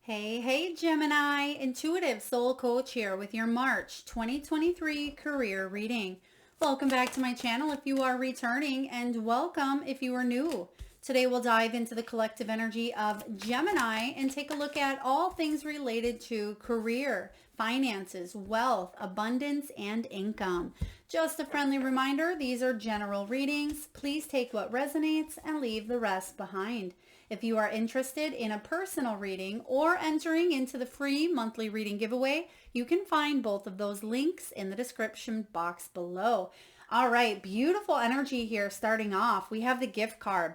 Hey, Gemini, Intuitive Soul Coach here with your March 2023 career reading. Welcome back to my channel if you are returning, and welcome if you are new. Today we'll dive into the collective energy of Gemini and take a look at all things related to career, finances, wealth, abundance, and income. Just a friendly reminder, these are general readings. Please take what resonates and leave the rest behind. If you are interested in a personal reading or entering into the free monthly reading giveaway, you can find both of those links in the description box below. All right, beautiful energy here starting off. We have the gift card.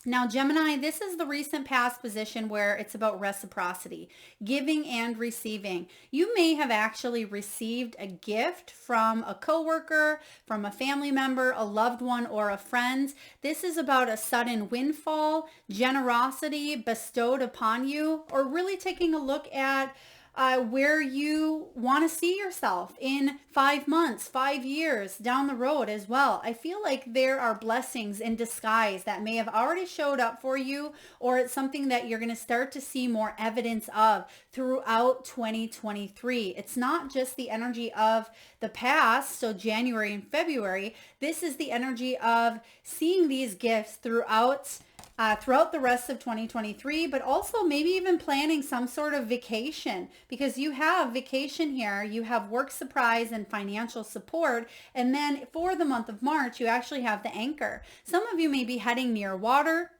Now, Gemini, this is the recent past position where it's about reciprocity, giving and receiving. You may have actually received a gift from a coworker, from a family member, a loved one, or a friend. This is about a sudden windfall, generosity bestowed upon you, or really taking a look at where you want to see yourself in 5 months, 5 years down the road as well. I feel like there are blessings in disguise that may have already showed up for you, or it's something that you're going to start to see more evidence of throughout 2023. It's not just the energy of the past, so January and February. This is the energy of seeing these gifts throughout the rest of 2023, but also maybe even planning some sort of vacation, because you have vacation here, you have work surprise and financial support, and then for the month of March, you actually have the anchor. Some of you may be heading near water.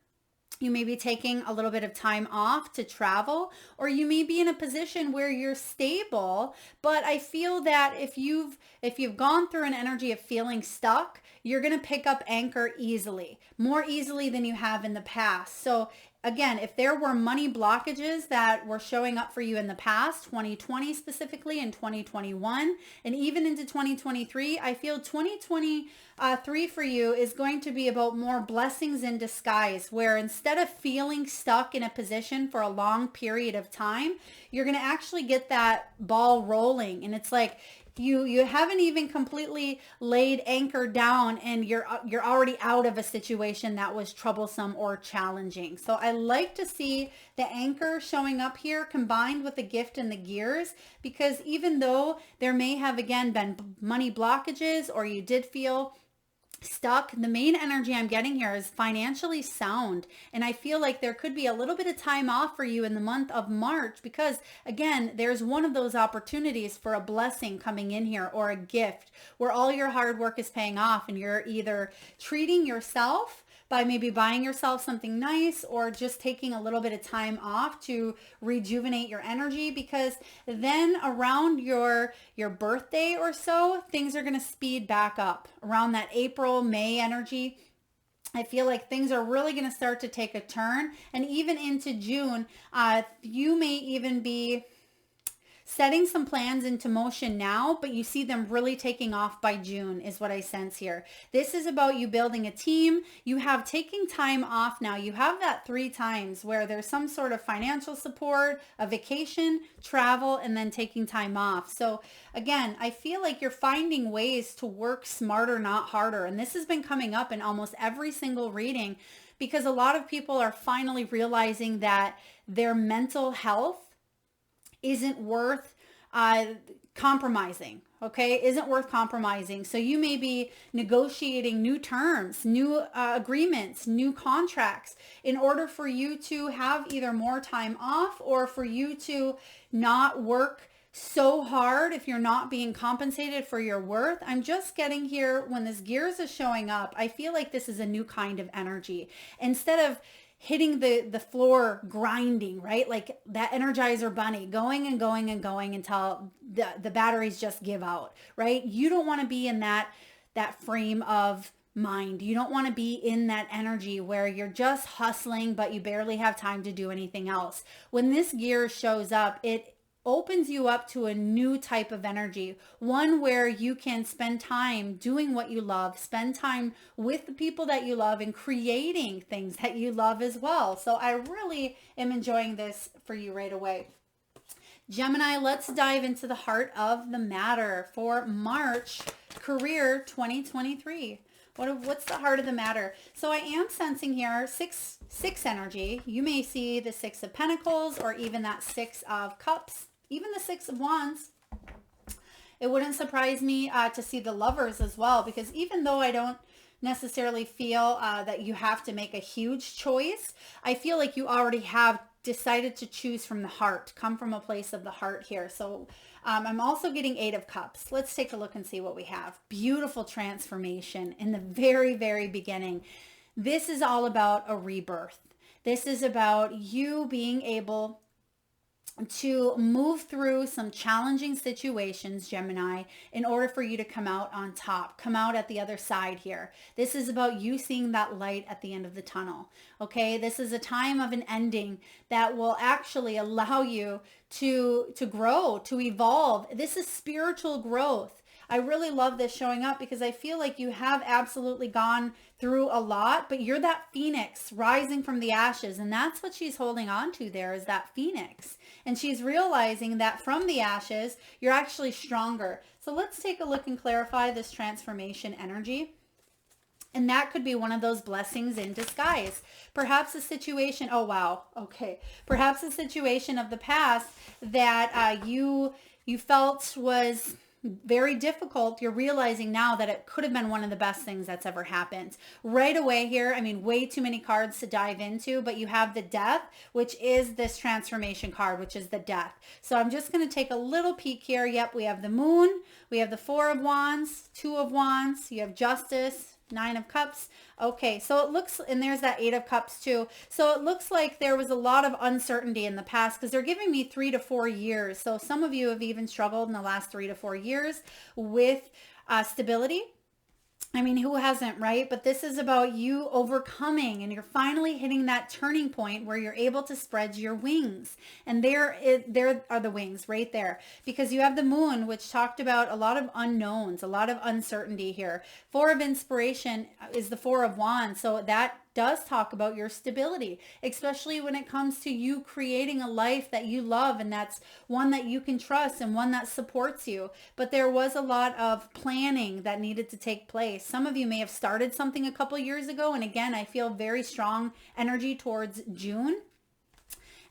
You may be taking a little bit of time off to travel, or you may be in a position where you're stable. But I feel that if you've gone through an energy of feeling stuck, you're going to pick up anchor easily, more easily than you have in the past. So again, if there were money blockages that were showing up for you in the past, 2020 specifically and 2021, and even into 2023, I feel 2023 for you is going to be about more blessings in disguise, where instead of feeling stuck in a position for a long period of time, you're going to actually get that ball rolling. And it's like, you haven't even completely laid anchor down, and you're already out of a situation that was troublesome or challenging. So I like to see the anchor showing up here combined with the gift and the gears, because even though there may have again been money blockages, or you did feel stuck, the main energy I'm getting here is financially sound. And I feel like there could be a little bit of time off for you in the month of March, because again, there's one of those opportunities for a blessing coming in here, or a gift where all your hard work is paying off, and you're either treating yourself by maybe buying yourself something nice, or just taking a little bit of time off to rejuvenate your energy, because then around your birthday or so, things are going to speed back up around that April, May energy. I feel like things are really going to start to take a turn, and even into June, you may even be setting some plans into motion now, but you see them really taking off by June is what I sense here. This is about you building a team. You have taking time off now. You have that 3 times where there's some sort of financial support, a vacation, travel, and then taking time off. So again, I feel like you're finding ways to work smarter, not harder. And this has been coming up in almost every single reading, because a lot of people are finally realizing that their mental health isn't worth compromising, okay? Isn't worth compromising. So you may be negotiating new terms, new agreements, new contracts in order for you to have either more time off, or for you to not work so hard if you're not being compensated for your worth. I'm just getting here, when this gears is showing up, I feel like this is a new kind of energy. Instead of hitting the floor grinding, right? Like that Energizer bunny going and going and going until the batteries just give out, right? You don't want to be in that frame of mind. You don't want to be in that energy where you're just hustling, but you barely have time to do anything else. When this gear shows up, it opens you up to a new type of energy, one where you can spend time doing what you love, spend time with the people that you love, and creating things that you love as well. So I really am enjoying this for you right away. Gemini, let's dive into the heart of the matter for March career 2023. What's the heart of the matter? So I am sensing here six energy. You may see the 6 of Pentacles or even that 6 of Cups, even the 6 of Wands. It wouldn't surprise me to see the Lovers as well, because even though I don't necessarily feel that you have to make a huge choice, I feel like you already have decided to choose from the heart, come from a place of the heart here. So I'm also getting 8 of Cups. Let's take a look and see what we have. Beautiful transformation in the very, very beginning. This is all about a rebirth. This is about you being able to move through some challenging situations, Gemini, in order for you to come out on top, come out at the other side here. This is about you seeing that light at the end of the tunnel. Okay, this is a time of an ending that will actually allow you to grow, to evolve. This is spiritual growth. I really love this showing up because I feel like you have absolutely gone through a lot, but you're that phoenix rising from the ashes. And that's what she's holding on to there, is that phoenix. And she's realizing that from the ashes, you're actually stronger. So let's take a look and clarify this transformation energy. And that could be one of those blessings in disguise. Perhaps a situation, oh wow, okay. Perhaps a situation of the past that you felt was very difficult. You're realizing now that it could have been one of the best things that's ever happened. Right away here, I mean, way too many cards to dive into, but you have the Death, which is this transformation card, which is the Death. So I'm just going to take a little peek here. Yep, we have the Moon, we have the 4 of Wands, 2 of Wands, you have Justice, 9 of Cups. Okay, so it looks, and there's that 8 of Cups too. So it looks like there was a lot of uncertainty in the past because they're giving me 3 to 4 years. So some of you have even struggled in the last 3 to 4 years with stability. I mean, who hasn't, right? But this is about you overcoming, and you're finally hitting that turning point where you're able to spread your wings. And there are the wings right there, because you have the Moon, which talked about a lot of unknowns, a lot of uncertainty here. 4 of Inspiration is the 4 of Wands. So that does talk about your stability, especially when it comes to you creating a life that you love, and that's one that you can trust and one that supports you. But there was a lot of planning that needed to take place. Some of you may have started something a couple years ago, and again, I feel very strong energy towards June.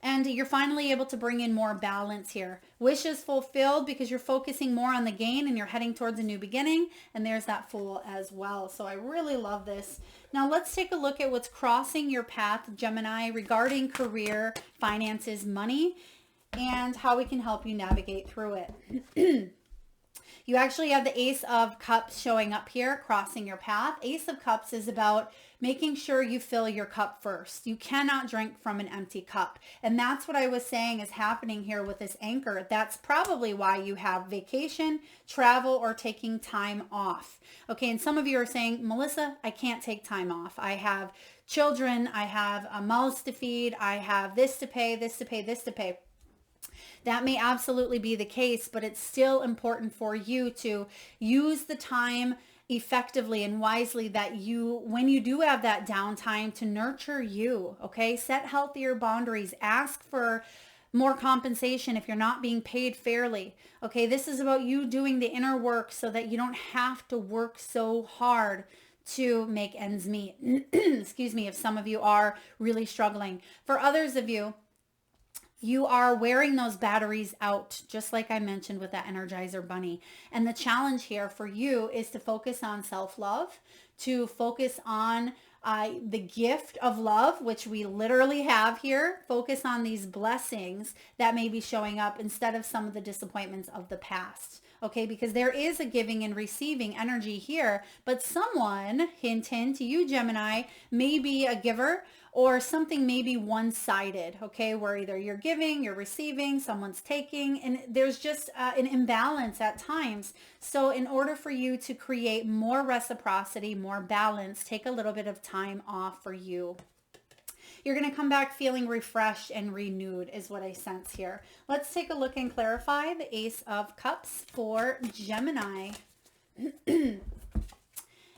And you're finally able to bring in more balance here. Wishes fulfilled because you're focusing more on the gain and you're heading towards a new beginning. And there's that Fool as well. So I really love this. Now let's take a look at what's crossing your path, Gemini, regarding career, finances, money, and how we can help you navigate through it. You actually have the Ace of Cups showing up here, crossing your path. Ace of Cups is about making sure you fill your cup first. You cannot drink from an empty cup. And that's what I was saying is happening here with this anchor. That's probably why you have vacation, travel, or taking time off. Okay, and some of you are saying, Melissa, I can't take time off. I have children, I have a mouths to feed, I have this to pay, this to pay, this to pay. That may absolutely be the case, but it's still important for you to use the time effectively and wisely that when you do have that downtime, to nurture you, okay? Set healthier boundaries. Ask for more compensation if you're not being paid fairly, okay? This is about you doing the inner work so that you don't have to work so hard to make ends meet. Excuse me, if some of you are really struggling. For others of you, you are wearing those batteries out, just like I mentioned with that Energizer Bunny. And the challenge here for you is to focus on self-love, to focus on the gift of love, which we literally have here. Focus on these blessings that may be showing up instead of some of the disappointments of the past. Okay, because there is a giving and receiving energy here, but someone, hint, hint, you Gemini, may be a giver, or something may be one-sided, okay, where either you're giving, you're receiving, someone's taking, and there's just an imbalance at times. So in order for you to create more reciprocity, more balance, take a little bit of time off for you. You're going to come back feeling refreshed and renewed is what I sense here. Let's take a look and clarify the Ace of Cups for Gemini.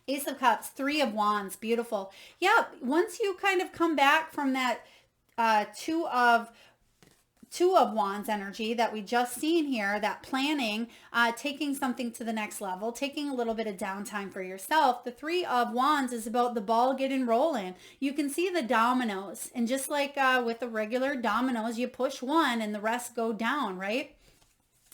Ace of Cups, 3 of Wands, beautiful. Yeah, once you kind of come back from that Two Two of Wands energy that we just seen here, that planning, taking something to the next level, taking a little bit of downtime for yourself. The Three of Wands is about the ball getting rolling. You can see the dominoes, and just like with the regular dominoes, you push one and the rest go down, right?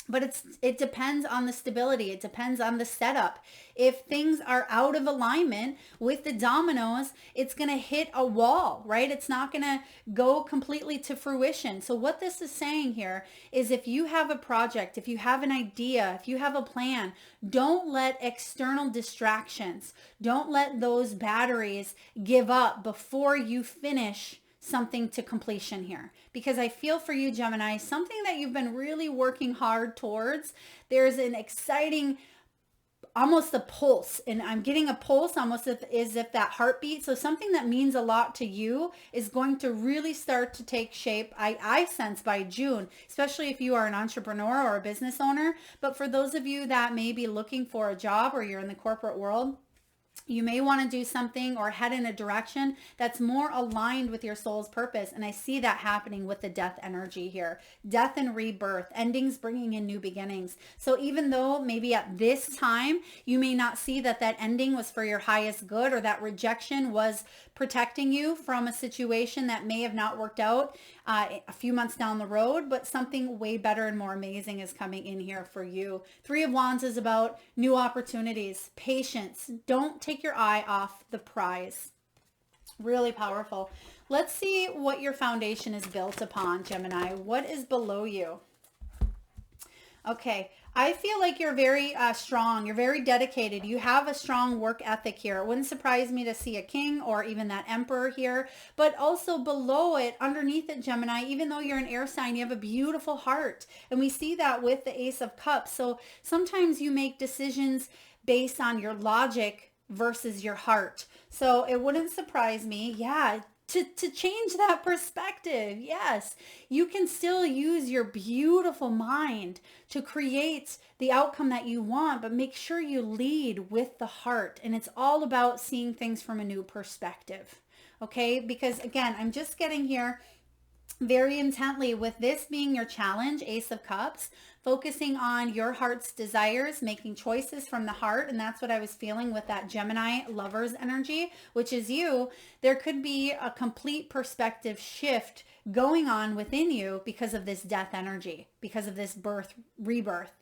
But it depends on the stability. It depends on the setup. If things are out of alignment with the dominoes, it's going to hit a wall, right? It's not going to go completely to fruition. So what this is saying here is, if you have a project, if you have an idea, if you have a plan, don't let external distractions, don't let those batteries give up before you finish something to completion here. Because I feel for you, Gemini, something that you've been really working hard towards. There's an exciting, almost a pulse, and I'm getting a pulse almost as if that heartbeat. So something that means a lot to you is going to really start to take shape, I sense, by June, especially if you are an entrepreneur or a business owner. But for those of you that may be looking for a job, or you're in the corporate world, you may want to do something or head in a direction that's more aligned with your soul's purpose. And I see that happening with the death energy here. Death and rebirth, endings bringing in new beginnings. So even though maybe at this time you may not see that that ending was for your highest good, or that rejection was protecting you from a situation that may have not worked out a few months down the road, but something way better and more amazing is coming in here for you. Three of Wands is about new opportunities, patience. Don't take your eye off the prize. Really powerful. Let's see what your foundation is built upon, Gemini. What is below you? Okay, I feel like you're very strong. You're very dedicated. You have a strong work ethic here. It wouldn't surprise me to see a king or even that emperor here. But also below it, underneath it, Gemini, even though you're an air sign, you have a beautiful heart. And we see that with the Ace of Cups. So sometimes you make decisions based on your logic versus your heart. So it wouldn't surprise me, yeah, to change that perspective. Yes, you can still use your beautiful mind to create the outcome that you want, but make sure you lead with the heart. And it's all about seeing things from a new perspective. Okay, because again, I'm just getting here very intently with this being your challenge, Ace of Cups, focusing on your heart's desires, making choices from the heart. And that's what I was feeling with that Gemini lovers energy, which is you. There could be a complete perspective shift going on within you because of this death energy, because of this birth, rebirth.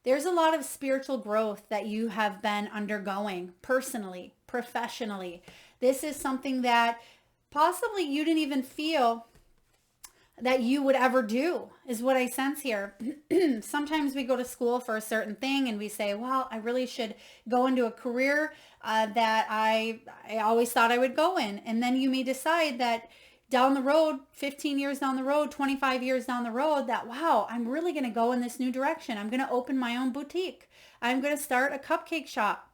There's a lot of spiritual growth that you have been undergoing personally, professionally. This is something that possibly you didn't even feel that you would ever do, is what I sense here. Sometimes we go to school for a certain thing and we say, well, I really should go into a career that I always thought I would go in. And then you may decide that down the road, 15 years down the road, 25 years down the road, that, wow, I'm really going to go in this new direction. I'm going to open my own boutique. I'm going to start a cupcake shop.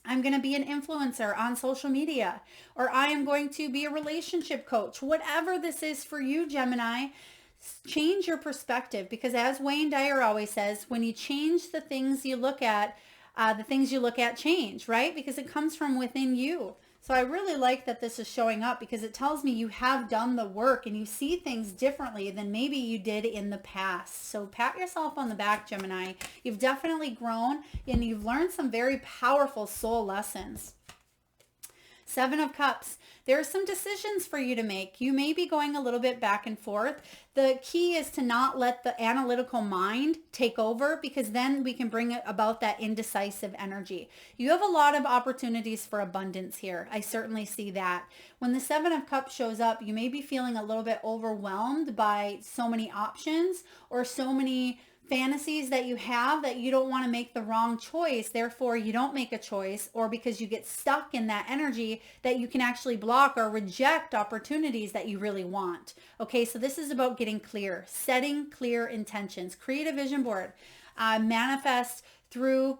I'm going to be an influencer on social media, or I am going to be a relationship coach. Whatever this is for you, Gemini, change your perspective, because as Wayne Dyer always says, when you change the things you look at change, right? Because it comes from within you. So I really like that this is showing up, because it tells me you have done the work and you see things differently than maybe you did in the past. So pat yourself on the back, Gemini. You've definitely grown and you've learned some very powerful soul lessons. Seven of Cups. There are some decisions for you to make. You may be going a little bit back and forth. The key is to not let the analytical mind take over, because then we can bring about that indecisive energy. You have a lot of opportunities for abundance here. I certainly see that. When the Seven of Cups shows up, you may be feeling a little bit overwhelmed by so many options or so many fantasies that you have that you don't want to make the wrong choice. Therefore, you don't make a choice, or because you get stuck in that energy that you can actually block or reject opportunities that you really want. Okay, so this is about getting clear, setting clear intentions, create a vision board, manifest through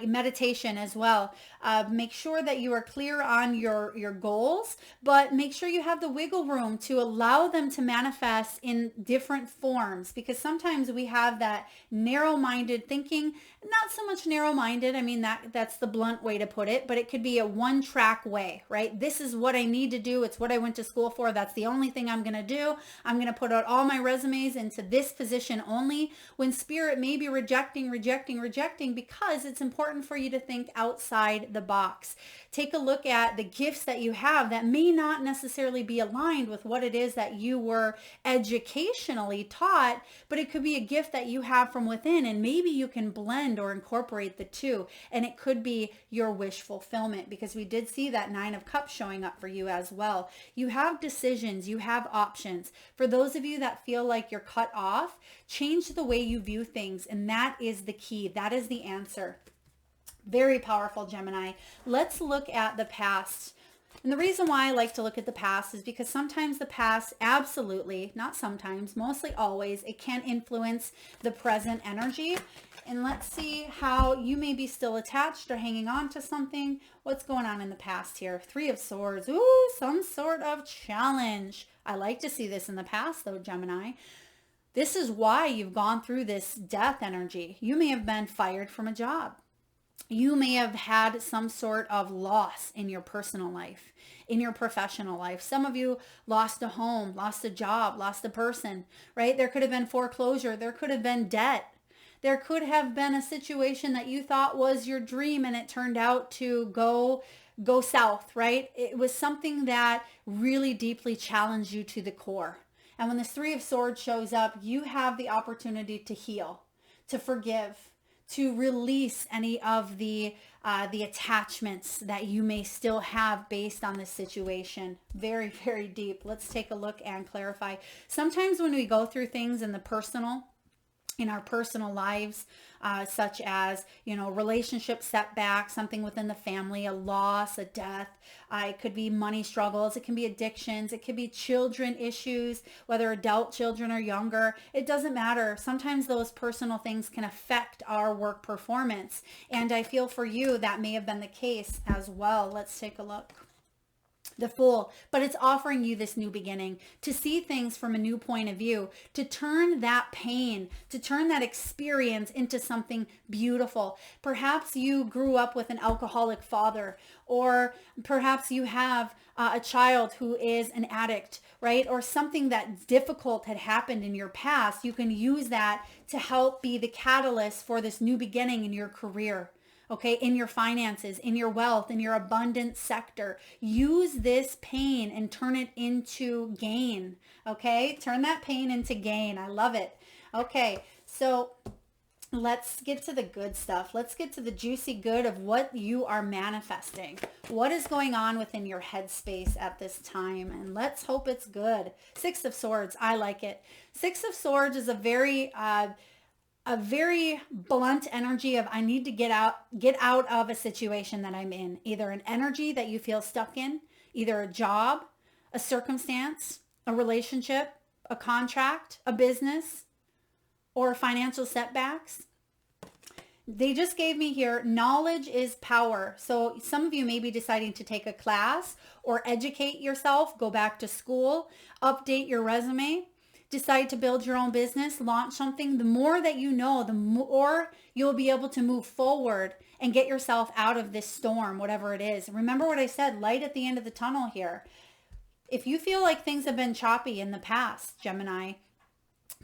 meditation as well. Make sure that you are clear on your goals, but make sure you have the wiggle room to allow them to manifest in different forms, because sometimes we have that narrow-minded thinking. Not so much narrow-minded, I mean that's the blunt way to put it, but it could be a one-track way, right? This is what I need to do. It's what I went to school for. That's the only thing I'm going to do. I'm going to put out all my resumes into this position only, when spirit may be rejecting because it's important for you to think outside the box. Take a look at the gifts that you have that may not necessarily be aligned with what it is that you were educationally taught, but it could be a gift that you have from within, and maybe you can blend or incorporate the two, and it could be your wish fulfillment, because we did see that 9 of Cups showing up for you as well. You have decisions, you have options. For those of you that feel like you're cut off, change the way you view things, and that is the key. That is the answer. Very powerful, Gemini. Let's look at the past. And the reason why I like to look at the past is because sometimes the past, absolutely, not sometimes, mostly always, it can influence the present energy. And let's see how you may be still attached or hanging on to something. What's going on in the past here? 3 of Swords. Ooh, some sort of challenge. I like to see this in the past though, Gemini. This is why you've gone through this death energy. You may have been fired from a job. You may have had some sort of loss in your personal life, in your professional life. Some of you lost a home, lost a job, lost a person, right? There could have been foreclosure. There could have been debt. There could have been a situation that you thought was your dream and it turned out to go south, right? It was something that really deeply challenged you to the core. And when this 3 of Swords shows up, you have the opportunity to heal, to forgive, to release any of the attachments that you may still have based on this situation. Very, very deep. Let's take a look and clarify. Sometimes when we go through things in our personal lives, such as, relationship setbacks, something within the family, a loss, a death. It could be money struggles. It can be addictions. It could be children issues, whether adult children or younger. It doesn't matter. Sometimes those personal things can affect our work performance. And I feel for you that may have been the case as well. Let's take a look. The Fool, but it's offering you this new beginning, to see things from a new point of view, to turn that pain, to turn that experience into something beautiful. Perhaps you grew up with an alcoholic father, or perhaps you have a child who is an addict, right? Or something that difficult had happened in your past. You can use that to help be the catalyst for this new beginning in your career. Okay, in your finances, in your wealth, in your abundance sector. Use this pain and turn it into gain. Okay, turn that pain into gain. I love it. Okay, so let's get to the good stuff. Let's get to the juicy good of what you are manifesting. What is going on within your headspace at this time? And let's hope it's good. 6 of Swords, I like it. 6 of Swords is a very blunt energy of I need to get out of a situation that I'm in. Either an energy that you feel stuck in, either a job, a circumstance, a relationship, a contract, a business, or financial setbacks. They just gave me here, knowledge is power. So some of you may be deciding to take a class or educate yourself, go back to school, update your resume. Decide to build your own business, launch something. The more that you know, the more you'll be able to move forward and get yourself out of this storm, whatever it is. Remember what I said, light at the end of the tunnel here. If you feel like things have been choppy in the past, Gemini,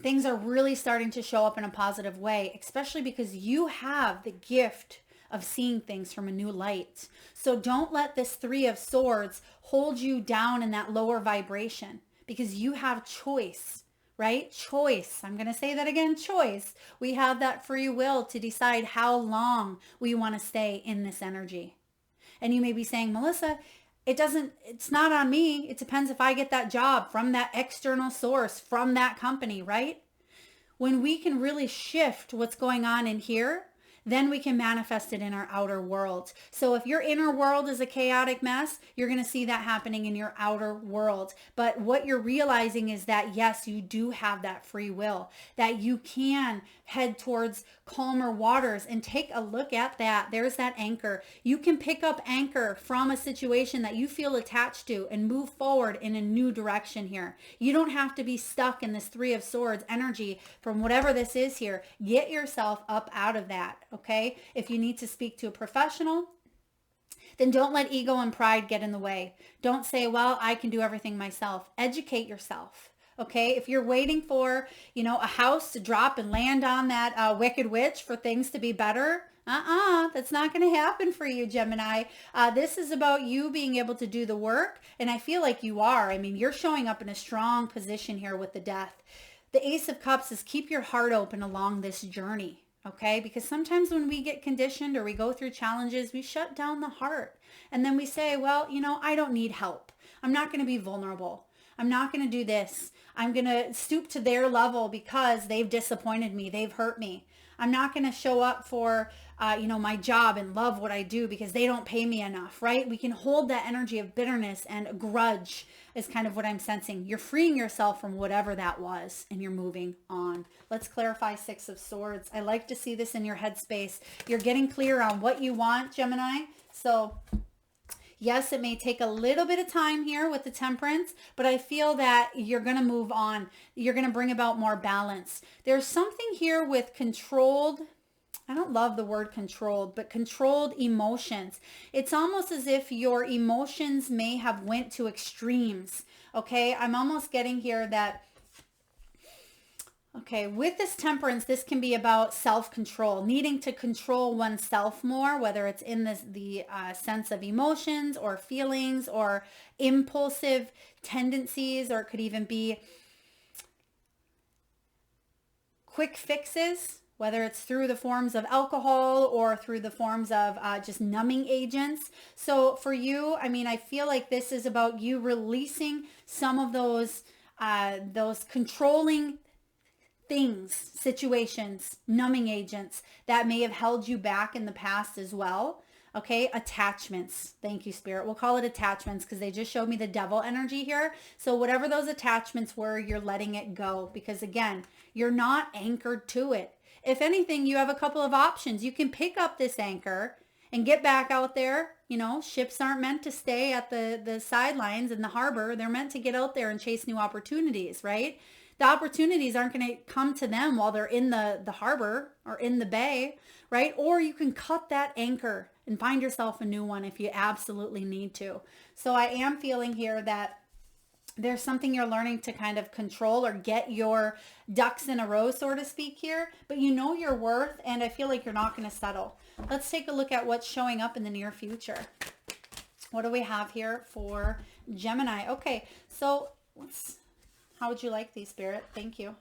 things are really starting to show up in a positive way, especially because you have the gift of seeing things from a new light. So don't let this 3 of Swords hold you down in that lower vibration, because you have choice. Right? Choice. I'm going to say that again, choice. We have that free will to decide how long we want to stay in this energy. And you may be saying, Melissa, it's not on me. It depends if I get that job from that external source, from that company, right? When we can really shift what's going on in here, then we can manifest it in our outer world. So if your inner world is a chaotic mess, you're going to see that happening in your outer world. But what you're realizing is that, yes, you do have that free will, that you can head towards calmer waters. And take a look at that. There's that anchor. You can pick up anchor from a situation that you feel attached to and move forward in a new direction here. You don't have to be stuck in this Three of Swords energy from whatever this is here. Get yourself up out of that, okay? If you need to speak to a professional, then don't let ego and pride get in the way. Don't say, well, I can do everything myself. Educate yourself. Okay, if you're waiting for, a house to drop and land on that wicked witch for things to be better, that's not going to happen for you, Gemini. This is about you being able to do the work, and I feel like you are. I mean, you're showing up in a strong position here with the Death. The Ace of Cups is keep your heart open along this journey, okay? Because sometimes when we get conditioned or we go through challenges, we shut down the heart, and then we say, well, I don't need help. I'm not going to be vulnerable. I'm not going to do this. I'm going to stoop to their level because they've disappointed me. They've hurt me. I'm not going to show up for, my job and love what I do because they don't pay me enough, right? We can hold that energy of bitterness and grudge is kind of what I'm sensing. You're freeing yourself from whatever that was and you're moving on. Let's clarify Six of Swords. I like to see this in your headspace. You're getting clear on what you want, Gemini. So yes, it may take a little bit of time here with the Temperance, but I feel that you're going to move on. You're going to bring about more balance. There's something here with controlled, I don't love the word controlled, but controlled emotions. It's almost as if your emotions may have went to extremes. Okay, I'm almost getting here that, okay, with this Temperance, this can be about self-control, needing to control oneself more, whether it's in the sense of emotions or feelings or impulsive tendencies, or it could even be quick fixes, whether it's through the forms of alcohol or through the forms of just numbing agents. So for you, I mean, I feel like this is about you releasing some of those controlling things, situations, numbing agents that may have held you back in the past as well. Okay, attachments. Thank you, Spirit. We'll call it attachments because they just showed me the Devil energy here. So whatever those attachments were, you're letting it go because, again, you're not anchored to it. If anything, you have a couple of options. You can pick up this anchor and get back out there. Ships aren't meant to stay at the sidelines in the harbor. They're meant to get out there and chase new opportunities, right? The opportunities aren't going to come to them while they're in the harbor or in the bay, right? Or you can cut that anchor and find yourself a new one if you absolutely need to. So I am feeling here that there's something you're learning to kind of control or get your ducks in a row, so to speak here, but you know your worth, and I feel like you're not going to settle. Let's take a look at what's showing up in the near future. What do we have here for Gemini? Okay, so how would you like these, Spirit? Thank you.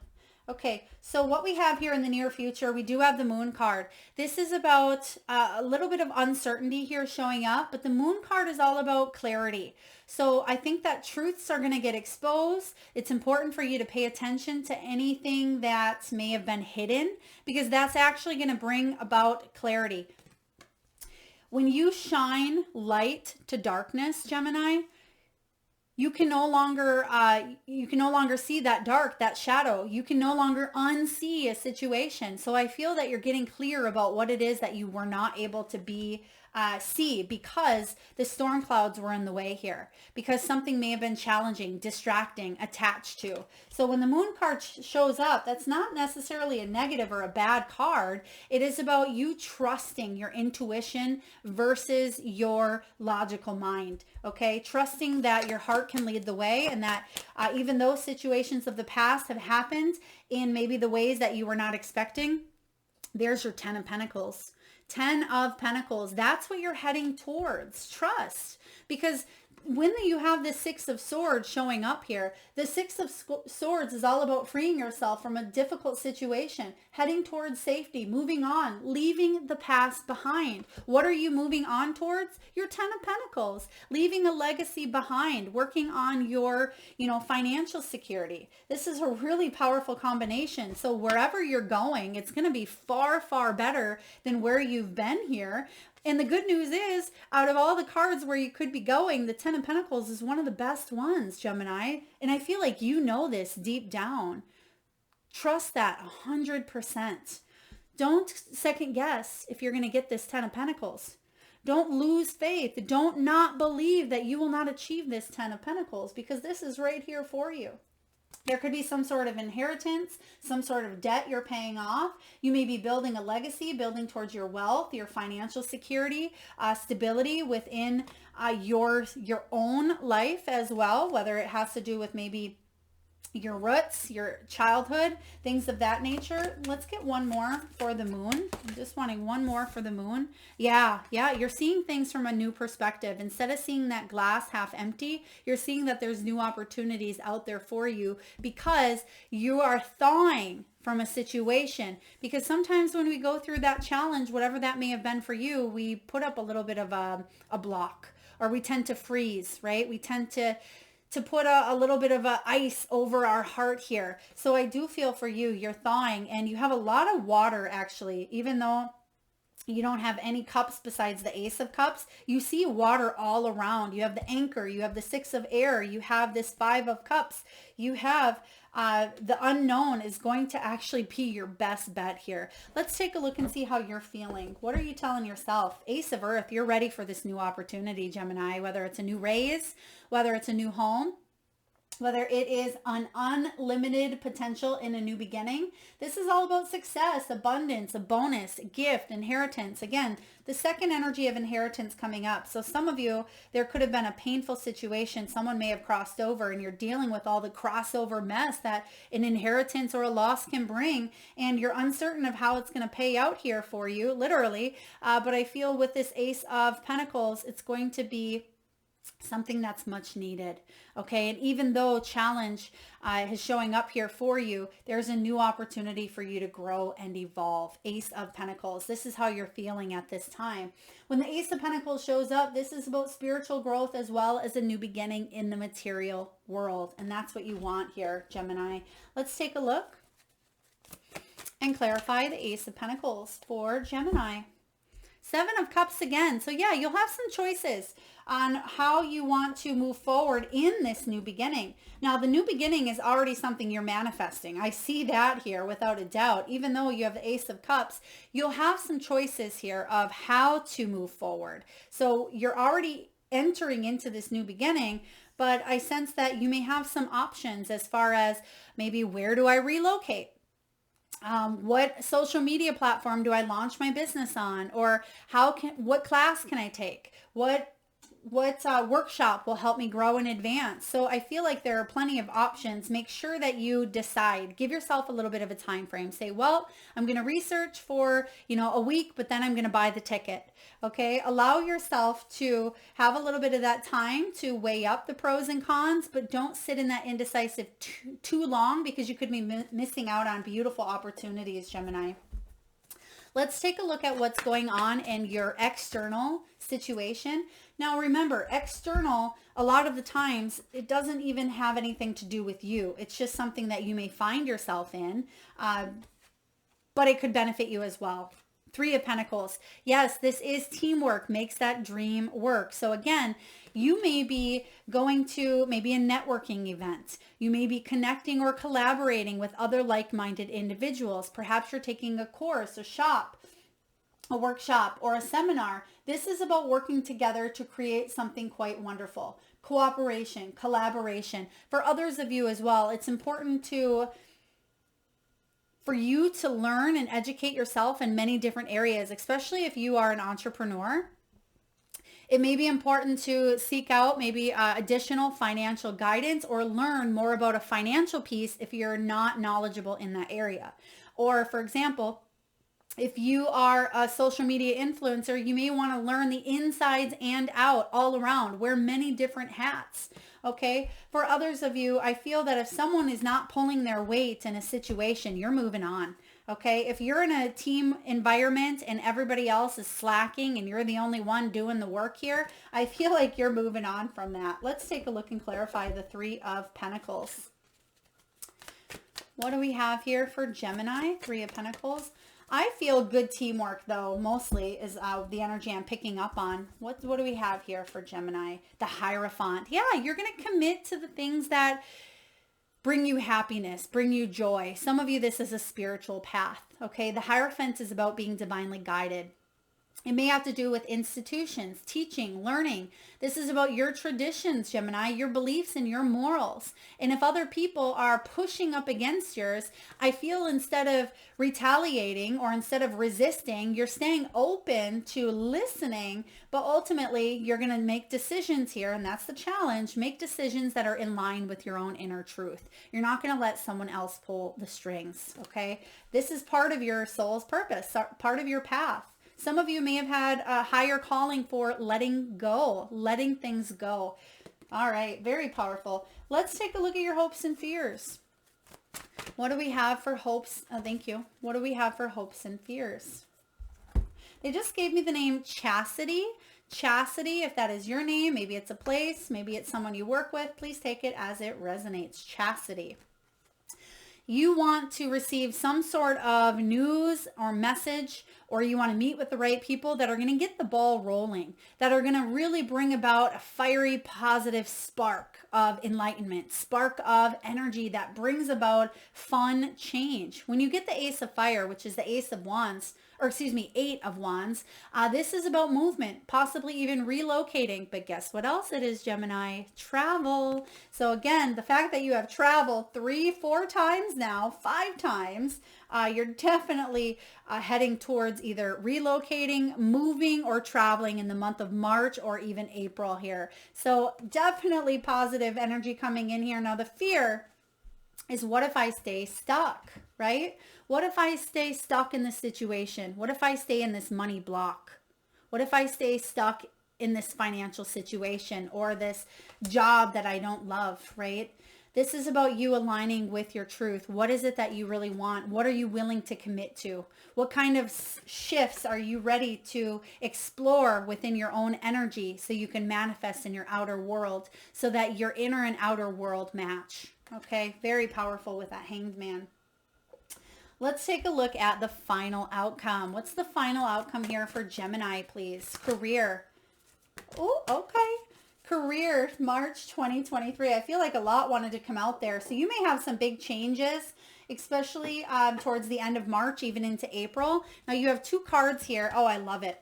Okay, so what we have here in the near future, we do have the Moon card. This is about a little bit of uncertainty here showing up, but the Moon card is all about clarity. So I think that truths are going to get exposed. It's important for you to pay attention to anything that may have been hidden because that's actually going to bring about clarity. When you shine light to darkness, Gemini, you can no longer see that dark, that shadow. You can no longer unsee a situation. So I feel that you're getting clear about what it is that you were not able to see because the storm clouds were in the way here, because something may have been challenging, distracting, attached to. So when the Moon card shows up, that's not necessarily a negative or a bad card. It is about you trusting your intuition versus your logical mind. Okay, trusting that your heart can lead the way, and that even though situations of the past have happened in maybe the ways that you were not expecting, there's your 10 of Pentacles. 10 of Pentacles. That's what you're heading towards. Trust. Because when you have the Six of Swords showing up here, the Six of Swords is all about freeing yourself from a difficult situation, heading towards safety, moving on, leaving the past behind. What are you moving on towards? Your Ten of Pentacles, leaving a legacy behind, working on your, financial security. This is a really powerful combination. So wherever you're going, it's going to be far, far better than where you've been here. And the good news is, out of all the cards where you could be going, the Ten of Pentacles is one of the best ones, Gemini. And I feel like you know this deep down. Trust that 100%. Don't second guess if you're going to get this Ten of Pentacles. Don't lose faith. Don't not believe that you will not achieve this Ten of Pentacles, because this is right here for you. There could be some sort of inheritance, some sort of debt you're paying off. You may be building a legacy, building towards your wealth, your financial security, stability within your own life as well, whether it has to do with maybe your roots, your childhood, things of that nature. Let's get one more for the moon. I'm just wanting one more for the moon. Yeah, you're seeing things from a new perspective. Instead of seeing that glass half empty, you're seeing that there's new opportunities out there for you because you are thawing from a situation. Because sometimes when we go through that challenge, whatever that may have been for you, we put up a little bit of a block, or we tend to freeze, right? We tend to put a little bit of ice over our heart here. So I do feel for you, you're thawing, and you have a lot of water actually, even though you don't have any cups besides the Ace of Cups. You see water all around. You have the Anchor, you have the Six of Air, you have this Five of Cups, you have the unknown is going to actually be your best bet here. Let's take a look and see how you're feeling. What are you telling yourself? Ace of Earth, you're ready for this new opportunity, Gemini, whether it's a new raise, whether it's a new home, whether it is an unlimited potential in a new beginning. This is all about success, abundance, a bonus, a gift, inheritance. Again, the second energy of inheritance coming up. So some of you, there could have been a painful situation. Someone may have crossed over, and you're dealing with all the crossover mess that an inheritance or a loss can bring. And you're uncertain of how it's going to pay out here for you, literally. But I feel with this Ace of Pentacles, it's going to be something that's much needed. Okay. And even though challenge is showing up here for you, there's a new opportunity for you to grow and evolve. Ace of Pentacles. This is how you're feeling at this time. When the Ace of Pentacles shows up, this is about spiritual growth as well as a new beginning in the material world. And that's what you want here, Gemini. Let's take a look and clarify the Ace of Pentacles for Gemini. Seven of Cups again. So yeah, you'll have some choices on how you want to move forward in this new beginning. Now, the new beginning is already something you're manifesting. I see that here without a doubt. Even though you have the Ace of Cups, you'll have some choices here of how to move forward. So you're already entering into this new beginning, but I sense that you may have some options as far as maybe where do I relocate? What social media platform do I launch my business on? Or what class can I take? What workshop will help me grow and advance? So I feel like there are plenty of options. Make sure that you decide. Give yourself a little bit of a time frame. Say, well, I'm going to research for, a week, but then I'm going to buy the ticket. Okay. Allow yourself to have a little bit of that time to weigh up the pros and cons, but don't sit in that indecisive too long, because you could be missing out on beautiful opportunities, Gemini. Let's take a look at what's going on in your external situation. Now, remember, external, a lot of the times, it doesn't even have anything to do with you. It's just something that you may find yourself in, but it could benefit you as well. Three of Pentacles. Yes, this is teamwork, makes that dream work. So again, you may be going to maybe a networking event. You may be connecting or collaborating with other like-minded individuals. Perhaps you're taking a course, a workshop, or a seminar. This is about working together to create something quite wonderful. Cooperation, collaboration. For others of you as well, it's important for you to learn and educate yourself in many different areas, especially if you are an entrepreneur. It may be important to seek out maybe additional financial guidance or learn more about a financial piece if you're not knowledgeable in that area. Or, for example, If you are a social media influencer, you may want to learn the insides and out all around, wear many different hats. Okay. For others of you, I feel that if someone is not pulling their weight in a situation, you're moving on. Okay. If you're in a team environment and everybody else is slacking and you're the only one doing the work here, I feel like you're moving on from that. Let's take a look and clarify the Three of Pentacles. What do we have here for Gemini? Three of Pentacles. I feel good teamwork, though, mostly is the energy I'm picking up on. What do we have here for Gemini? The Hierophant. Yeah, you're going to commit to the things that bring you happiness, bring you joy. Some of you, this is a spiritual path, okay? The Hierophant is about being divinely guided. It may have to do with institutions, teaching, learning. This is about your traditions, Gemini, your beliefs and your morals. And if other people are pushing up against yours, I feel instead of retaliating or instead of resisting, you're staying open to listening, but ultimately you're going to make decisions here. And that's the challenge. Make decisions that are in line with your own inner truth. You're not going to let someone else pull the strings, okay? This is part of your soul's purpose, part of your path. Some of you may have had a higher calling for letting go, letting things go. All right, very powerful. Let's take a look at your hopes and fears. What do we have for hopes? Thank you. What do we have for hopes and fears? They just gave me the name Chastity. Chastity, if that is your name, maybe it's a place, maybe it's someone you work with, please take it as it resonates. Chastity. You want to receive some sort of news or message, or you want to meet with the right people that are going to get the ball rolling, that are going to really bring about a fiery, positive spark of enlightenment, spark of energy that brings about fun change. When you get the Ace of Fire, which is the Ace of Wands, or excuse me, Eight of Wands, this is about movement, possibly even relocating. But guess what else it is, Gemini? Travel. So again, the fact that you have traveled 3-4 times now, 5 times, you're definitely heading towards either relocating, moving, or traveling in the month of March or even April here. So definitely positive energy coming in here. Now the fear is, what if I stay stuck, right? What if I stay stuck in this situation? What if I stay in this money block? What if I stay stuck in this financial situation or this job that I don't love, right? This is about you aligning with your truth. What is it that you really want? What are you willing to commit to? What kind of shifts are you ready to explore within your own energy so you can manifest in your outer world so that your inner and outer world match? Okay, very powerful with that Hanged Man. Let's take a look at the final outcome. What's the final outcome here for Gemini, please? Career. Oh, okay. Career, March 2023. I feel like a lot wanted to come out there. So you may have some big changes, especially towards the end of March, even into April. Now you have 2 cards here. Oh, I love it.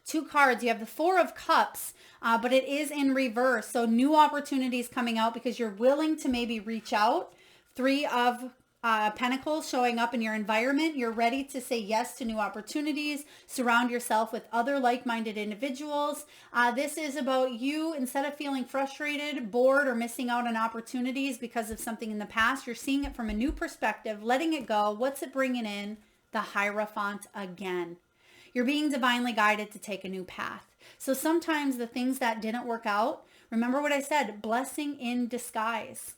2 cards. You have the Four of Cups, but it is in reverse. So new opportunities coming out because you're willing to maybe reach out. 3 of Pentacles showing up in your environment. You're ready to say yes to new opportunities. Surround yourself with other like-minded individuals. This is about you, instead of feeling frustrated, bored, or missing out on opportunities because of something in the past, you're seeing it from a new perspective, letting it go. What's it bringing in? The Hierophant again. You're being divinely guided to take a new path. So sometimes the things that didn't work out, remember what I said, blessing in disguise.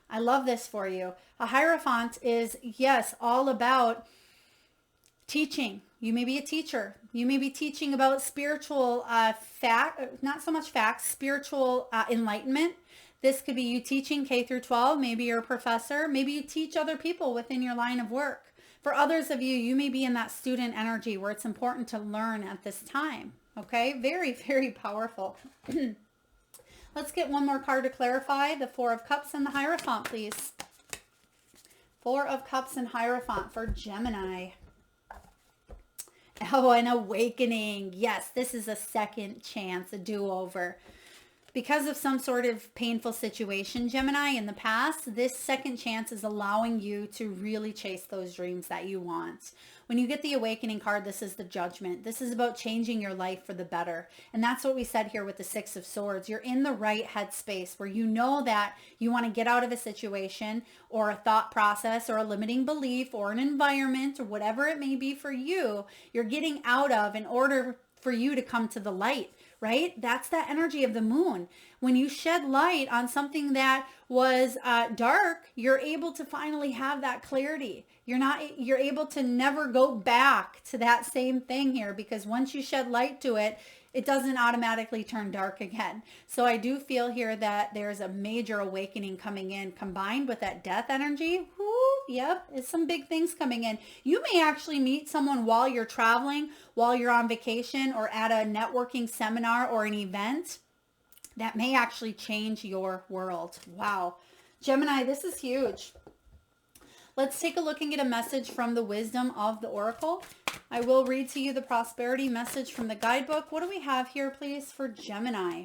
I love this for you. A Hierophant is, yes, all about teaching. You may be a teacher. You may be teaching about spiritual not so much facts, spiritual enlightenment. This could be you teaching K through 12. Maybe you're a professor. Maybe you teach other people within your line of work. For others of you, you may be in that student energy where it's important to learn at this time. Okay, very, very powerful. Let's get one more card to clarify. The Four of Cups and the Hierophant, please. Four of Cups and Hierophant for Gemini. Oh, an awakening. Yes, this is a second chance, a do-over. Because of some sort of painful situation, Gemini, in the past, this second chance is allowing you to really chase those dreams that you want. When you get the Awakening card, this is the Judgment. This is about changing your life for the better. And that's what we said here with the Six of Swords. You're in the right headspace where you know that you want to get out of a situation or a thought process or a limiting belief or an environment or whatever it may be for you, you're getting out of in order for you to come to the light. Right? That's that energy of the moon. When you shed light on something that was dark, you're able to finally have that clarity. You're able to never go back to that same thing here, because once you shed light to it, it doesn't automatically turn dark again. So I do feel here that there's a major awakening coming in, combined with that death energy. Whoo, yep, it's some big things coming in. You may actually meet someone while you're traveling, while you're on vacation, or at a networking seminar or an event that may actually change your world. Wow. Gemini, this is huge. Let's take a look and get a message from the Wisdom of the Oracle. I will read to you the prosperity message from the guidebook. What do we have here, please, for Gemini?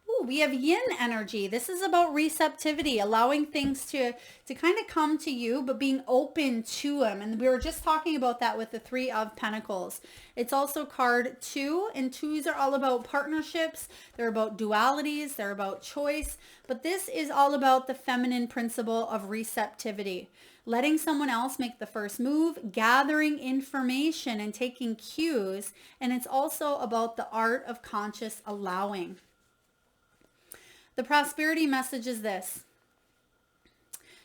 Ooh, we have yin energy. This is about receptivity, allowing things to kind of come to you, but being open to them. And we were just talking about that with the Three of Pentacles. It's also card 2, and 2s are all about partnerships. They're about dualities. They're about choice. But this is all about the feminine principle of receptivity. Letting someone else make the first move, gathering information and taking cues. And it's also about the art of conscious allowing. The prosperity message is this.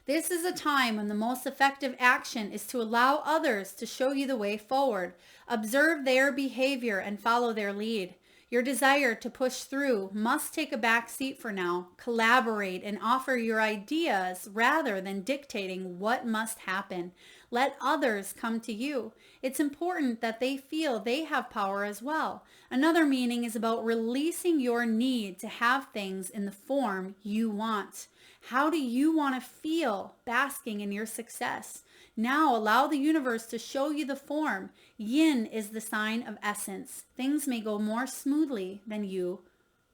This is a time when the most effective action is to allow others to show you the way forward. Observe their behavior and follow their lead. Your desire to push through must take a back seat for now. Collaborate and offer your ideas rather than dictating what must happen. Let others come to you. It's important that they feel they have power as well. Another meaning is about releasing your need to have things in the form you want. How do you want to feel basking in your success? Now allow the universe to show you the form. Yin is the sign of essence. Things may go more smoothly than you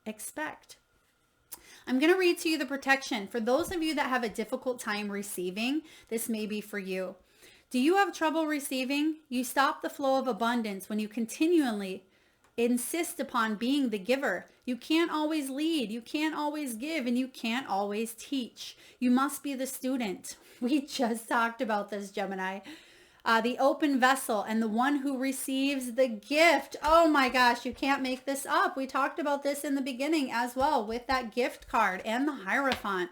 expect. I'm going to read to you the protection. For those of you that have a difficult time receiving, this may be for you. Do you have trouble receiving? You stop the flow of abundance when you continually insist upon being the giver. You can't always lead, you can't always give, and you can't always teach. You must be the student. We just talked about this, Gemini. The open vessel and the one who receives the gift. Oh my gosh, you can't make this up. We talked about this in the beginning as well with that gift card and the Hierophant.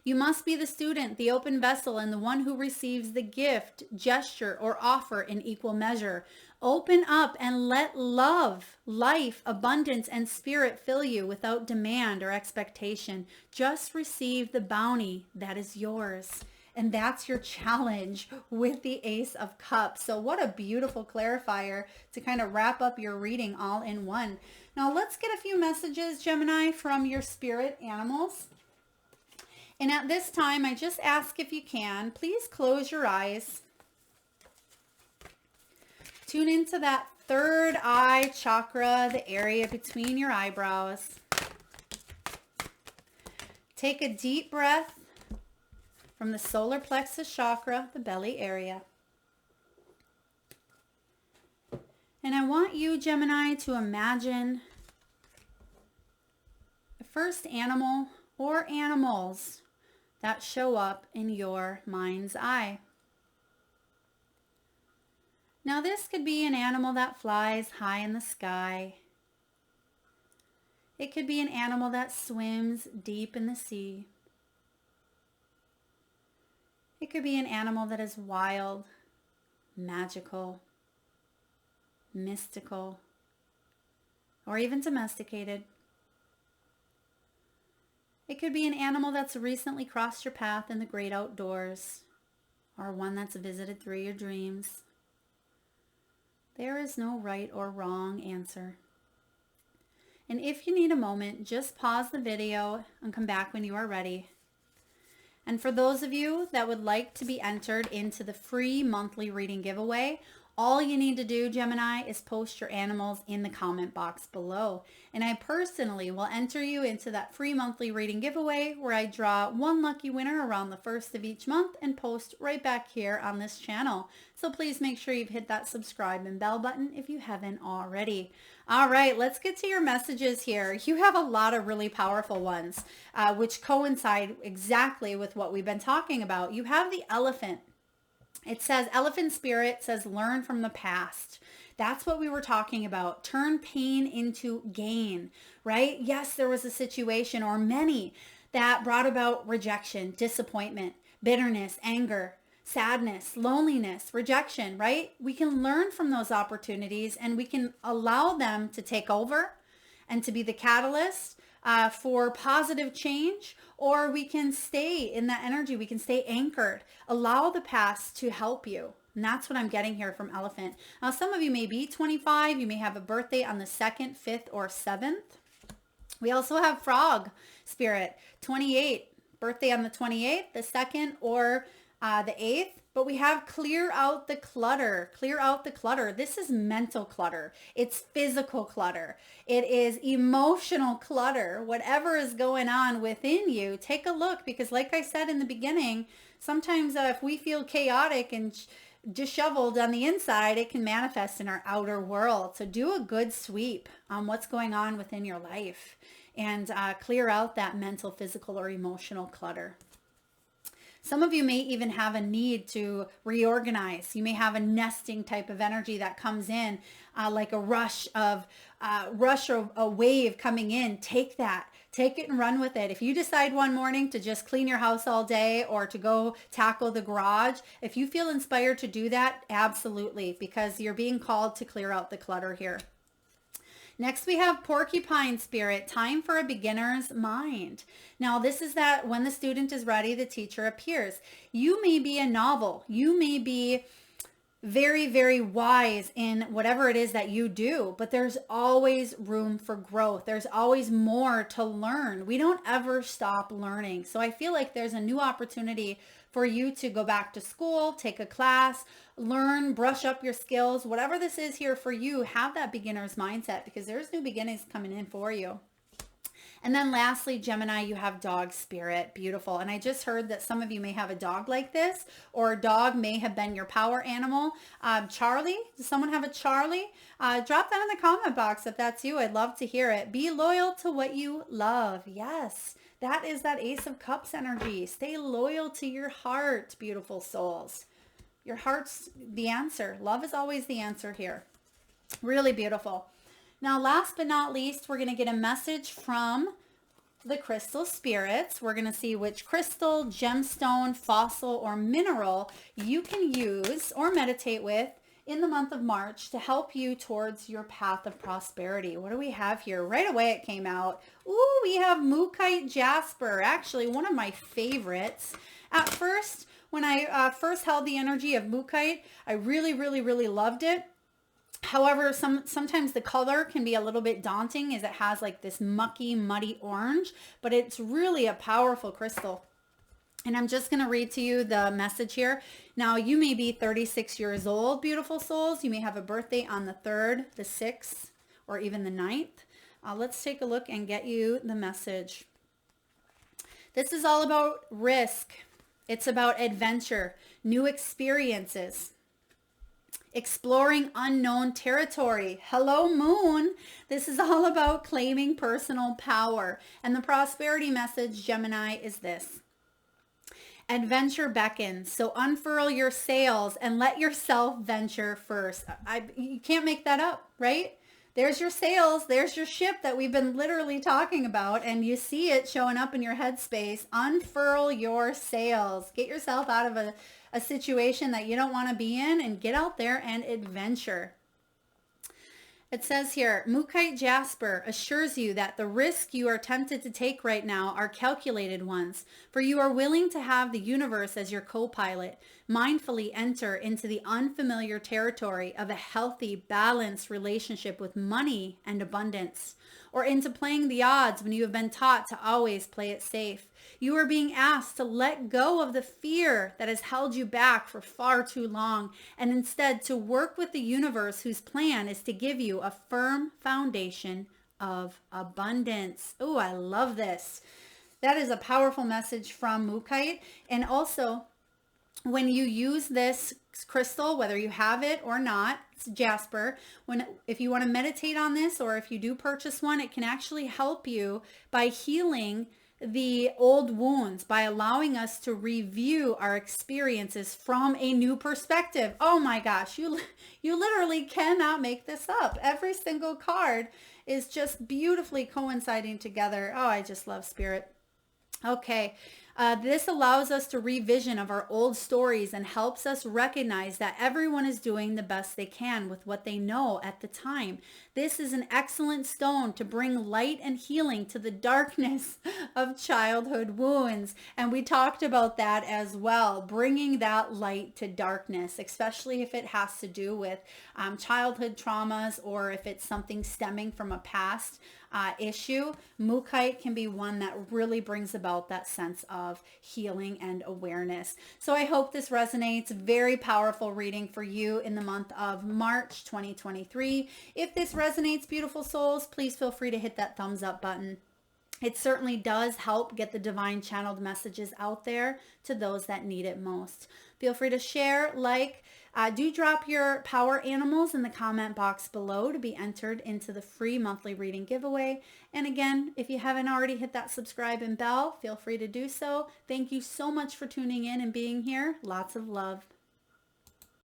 You must be the student, the open vessel, and the one who receives the gift, gesture, or offer in equal measure. Open up and let love, life, abundance, and spirit fill you without demand or expectation. Just receive the bounty that is yours. And that's your challenge with the Ace of Cups. So what a beautiful clarifier to kind of wrap up your reading all in one. Now let's get a few messages, Gemini, from your spirit animals. And at this time, I just ask, if you can, please close your eyes. Tune into that third eye chakra, the area between your eyebrows. Take a deep breath from the solar plexus chakra, the belly area. And I want you, Gemini, to imagine the first animal or animals that show up in your mind's eye. Now this could be an animal that flies high in the sky. It could be an animal that swims deep in the sea. It could be an animal that is wild, magical, mystical, or even domesticated. It could be an animal that's recently crossed your path in the great outdoors, or one that's visited through your dreams. There is no right or wrong answer. And if you need a moment, just pause the video and come back when you are ready. And for those of you that would like to be entered into the free monthly reading giveaway, All you need to do, Gemini, is post your animals in the comment box below. And I personally will enter you into that free monthly reading giveaway where I draw one lucky winner around the first of each month and post right back here on this channel. So please make sure you've hit that subscribe and bell button if you haven't already. All right, let's get to your messages here. You have a lot of really powerful ones, which coincide exactly with what we've been talking about. You have the elephant. It says, elephant spirit says, learn from the past. That's what we were talking about. Turn pain into gain, right? Yes, there was a situation or many that brought about rejection, disappointment, bitterness, anger, sadness, loneliness, rejection, right? We can learn from those opportunities and we can allow them to take over and to be the catalyst for positive change, or we can stay in that energy. We can stay anchored. Allow the past to help you. And that's what I'm getting here from elephant. Now, some of you may be 25. You may have a birthday on the 2nd, 5th, or 7th. We also have frog spirit, 28, birthday on the 28th, the 2nd, or the 8th. But we have clear out the clutter. Clear out the clutter. This is mental clutter. It's physical clutter. It is emotional clutter. Whatever is going on within you, take a look, because like I said in the beginning, sometimes if we feel chaotic and disheveled on the inside, it can manifest in our outer world. So do a good sweep on what's going on within your life and clear out that mental, physical, or emotional clutter. Some of you may even have a need to reorganize. You may have a nesting type of energy that comes in, like a rush or a wave coming in. Take that. Take it and run with it. If you decide one morning to just clean your house all day or to go tackle the garage, if you feel inspired to do that, absolutely, because you're being called to clear out the clutter here. Next, we have porcupine spirit, time for a beginner's mind. Now, this is that when the student is ready, the teacher appears. You may be a novel. You may be very, very wise in whatever it is that you do, but there's always room for growth. There's always more to learn. We don't ever stop learning. So I feel like there's a new opportunity for you to go back to school, take a class, learn, brush up your skills, whatever this is here for you. Have that beginner's mindset, because there's new beginnings coming in for you. And then lastly, Gemini, you have dog spirit. Beautiful. And I just heard that some of you may have a dog like this, or a dog may have been your power animal. Charlie, does someone have a Charlie? Drop that in the comment box if that's you. I'd love to hear it. Be loyal to what you love. Yes, that is that Ace of Cups energy. Stay loyal to your heart, beautiful souls. Your heart's the answer. Love is always the answer here. Really beautiful. Now, last but not least, we're going to get a message from the crystal spirits. We're going to see which crystal, gemstone, fossil, or mineral you can use or meditate with in the month of March to help you towards your path of prosperity. What do we have here? Right away it came out. Ooh, we have Mookite Jasper, actually one of my favorites. At first, when I first held the energy of Mookite, I really, really, really loved it. However, sometimes the color can be a little bit daunting as it has like this mucky, muddy orange, but it's really a powerful crystal. And I'm just going to read to you the message here. Now, you may be 36 years old, beautiful souls. You may have a birthday on the 3rd, the 6th, or even the 9th. Let's take a look and get you the message. This is all about risk. It's about adventure, new experiences, exploring unknown territory. Hello, Moon. This is all about claiming personal power. And the prosperity message, Gemini, is this. Adventure beckons, so unfurl your sails and let yourself venture first. You can't make that up, right? There's your sails, there's your ship that we've been literally talking about, and you see it showing up in your headspace. Unfurl your sails. Get yourself out of a situation that you don't want to be in and get out there and adventure. It says here, Mookite Jasper assures you that the risks you are tempted to take right now are calculated ones, for you are willing to have the universe as your co-pilot, mindfully enter into the unfamiliar territory of a healthy, balanced relationship with money and abundance, or into playing the odds when you have been taught to always play it safe. You are being asked to let go of the fear that has held you back for far too long and instead to work with the universe whose plan is to give you a firm foundation of abundance. Oh, I love this. That is a powerful message from Mukite. And also, when you use this crystal, whether you have it or not, it's jasper. If you want to meditate on this, or if you do purchase one, it can actually help you by healing the old wounds, by allowing us to review our experiences from a new perspective. Oh my gosh, you literally cannot make this up. Every single card is just beautifully coinciding together. Oh, I just love spirit. Okay. This allows us to revision of our old stories and helps us recognize that everyone is doing the best they can with what they know at the time. This is an excellent stone to bring light and healing to the darkness of childhood wounds. And we talked about that as well, bringing that light to darkness, especially if it has to do with childhood traumas or if it's something stemming from a past issue. Mukite can be one that really brings about that sense of healing and awareness. So I hope this resonates. Very powerful reading for you in the month of March 2023. If this resonates, beautiful souls, please feel free to hit that thumbs up button. It certainly does help get the divine channeled messages out there to those that need it most. Feel free to share, like, do drop your power animals in the comment box below to be entered into the free monthly reading giveaway. And again, if you haven't already hit that subscribe and bell, feel free to do so. Thank you so much for tuning in and being here. Lots of love.